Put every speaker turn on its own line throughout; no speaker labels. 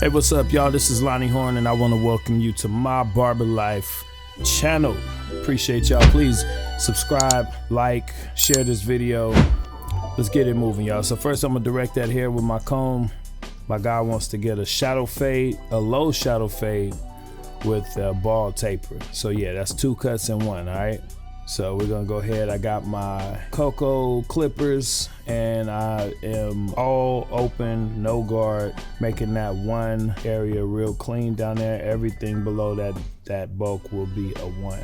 Hey, what's up, y'all? This is Lonnie Horne, and I want to welcome you to my Barber Life channel. Appreciate y'all. Please subscribe, like, share this video. Let's get it moving, y'all. So first, I'm gonna direct that hair with my comb. My guy wants to get a shadow fade, a low shadow fade with a bald taper. So yeah, that's 2 cuts in 1, all right? So we're gonna go ahead. I got my cocoa clippers and I am all open, no guard, making that one area real clean down there. Everything below that bulk will be a 1.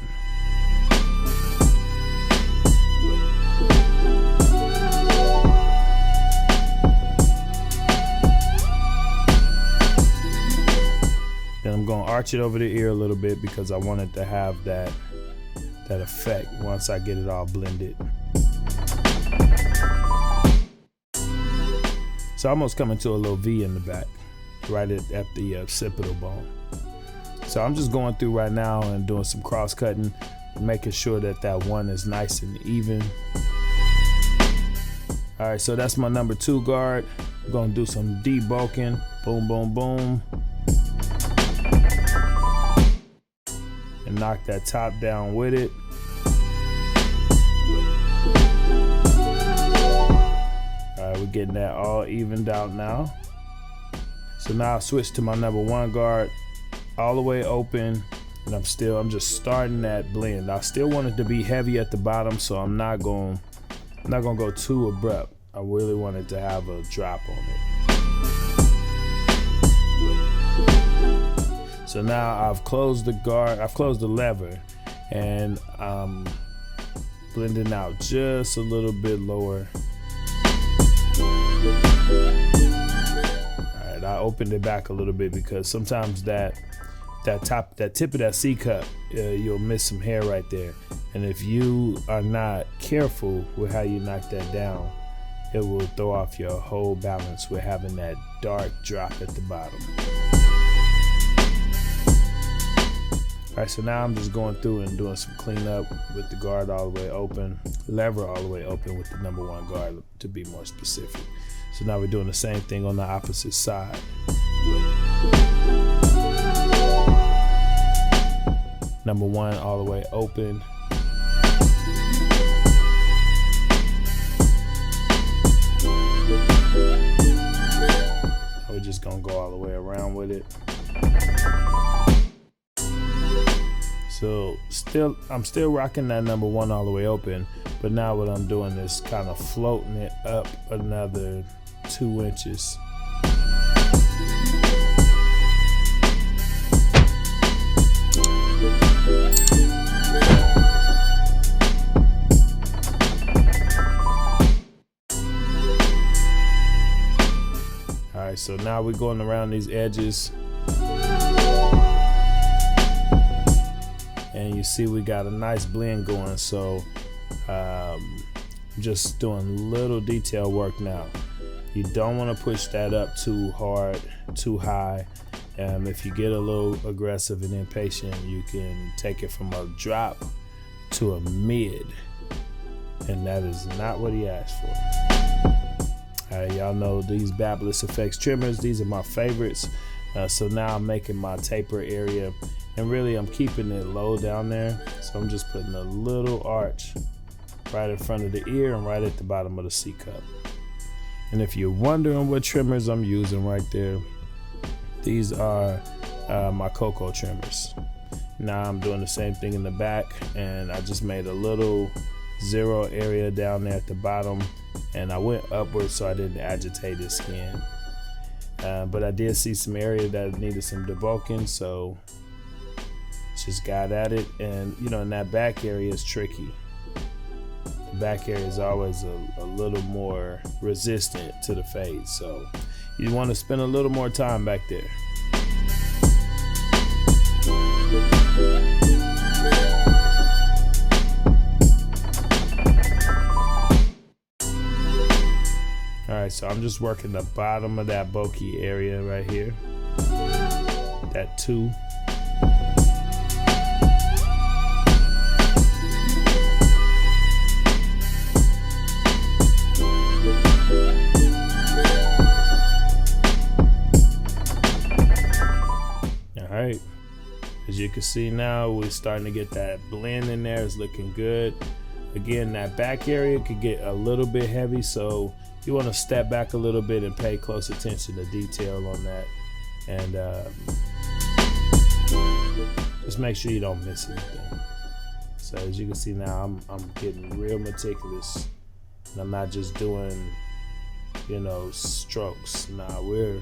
Then I'm gonna arch it over the ear a little bit because I wanted to have that effect once I get it all blended. So I'm almost coming to a little V in the back, right at the occipital bone. So I'm just going through right now and doing some cross cutting, making sure that 1 is nice and even. All right, so that's my number 2 guard. I'm gonna do some debulking, boom, boom, boom. And knock that top down with it. All right, we're getting that all evened out now. So now I switch to my number 1 guard, all the way open, and I'm just starting that blend. I still want it to be heavy at the bottom, so I'm not going to go too abrupt. I really want it to have a drop on it. So now I've closed the guard, I've closed the lever, and I'm blending out just a little bit lower. Alright, I opened it back a little bit because sometimes that tip of that C cup, you'll miss some hair right there. And if you are not careful with how you knock that down, it will throw off your whole balance with having that dark drop at the bottom. All right, so now I'm just going through and doing some cleanup with the guard all the way open, lever all the way open with the number 1 guard to be more specific. So now we're doing the same thing on the opposite side. Number 1 all the way open. We're just gonna go all the way around with it. So I'm still rocking that number 1 all the way open, but now what I'm doing is kind of floating it up another 2 inches. All right, so now we're going around these edges. And you see we got a nice blend going, so just doing little detail work now. You don't want to push that up too hard, too high. If you get a little aggressive and impatient, you can take it from a drop to a mid, and that is not what he asked for. All right, y'all know these Babyliss Effects trimmers, these are my favorites. So now I'm making my taper area, and really I'm keeping it low down there. So I'm just putting a little arch right in front of the ear and right at the bottom of the C cup. And if you're wondering what trimmers I'm using right there, these are my cocoa trimmers. Now I'm doing the same thing in the back, and I just made a little 0 area down there at the bottom, and I went upwards so I didn't agitate his skin. But I did see some area that needed some debulking, so just got at it. And you know, in that back area is tricky. The back area is always a little more resistant to the fade, so you want to spend a little more time back there. All right, so I'm just working the bottom of that bulky area right here, that 2. All right, as you can see now, we're starting to get that blend in there. It's looking good. Again, that back area could get a little bit heavy, so you want to step back a little bit and pay close attention to detail on that, and just make sure you don't miss anything. So as you can see now, I'm getting real meticulous, and I'm not just doing, you know, strokes. Nah, we're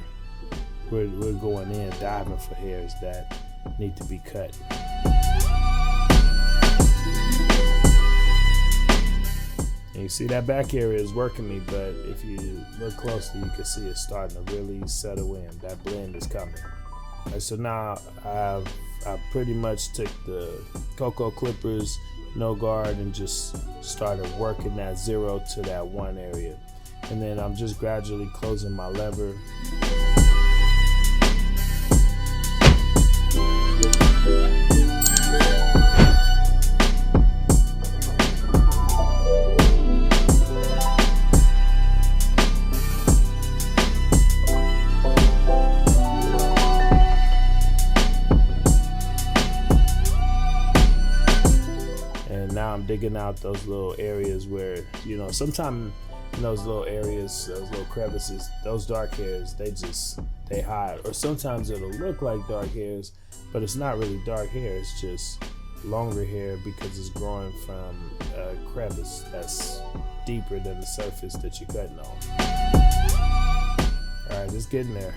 going in, diving for hairs that need to be cut. And you see that back area is working me, but if you look closely, you can see it's starting to really settle in. That blend is coming. All right, so now I pretty much took the cocoa clippers, no guard, and just started working that 0 to that 1 area. And then I'm just gradually closing my lever. Now I'm digging out those little areas where, you know, sometimes in those little areas, those little crevices, those dark hairs, they hide. Or sometimes it'll look like dark hairs, but it's not really dark hair. It's just longer hair because it's growing from a crevice that's deeper than the surface that you're cutting on. All right, it's getting there.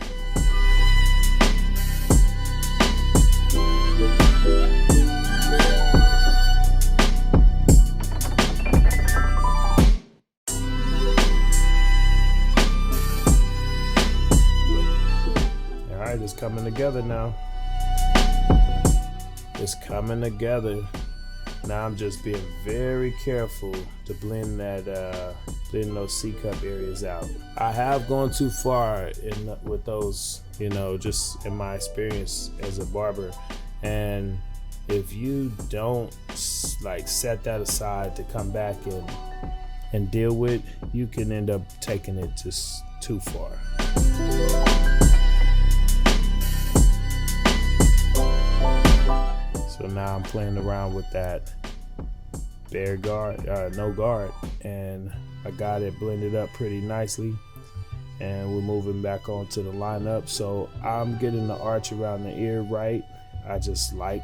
It's coming together now. It's coming together. Now I'm just being very careful to blend those C-cup areas out. I have gone too far with those, you know, just in my experience as a barber. And if you don't like set that aside to come back and deal with, you can end up taking it just too far. So now I'm playing around with that no guard, and I got it blended up pretty nicely, and we're moving back onto the lineup. So I'm getting the arch around the ear right. I just like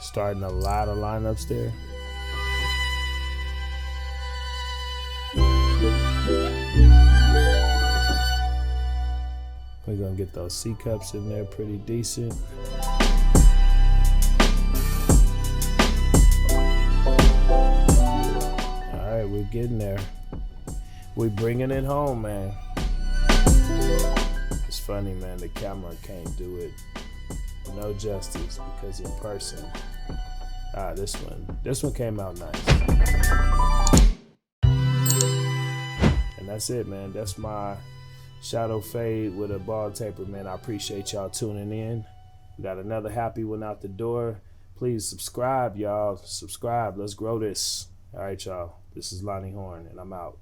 starting a lot of lineups there. We're gonna get those C-cups in there pretty decent. We're getting there. We're bringing it home, man. It's funny, man. The camera can't do it no justice because in person, this one came out nice. And that's it, man. That's my shadow fade with a bald taper, man. I appreciate y'all tuning in. We got another happy one out the door. Please subscribe, y'all. Subscribe. Let's grow this. All right, y'all. This is Lonnie Horne, and I'm out.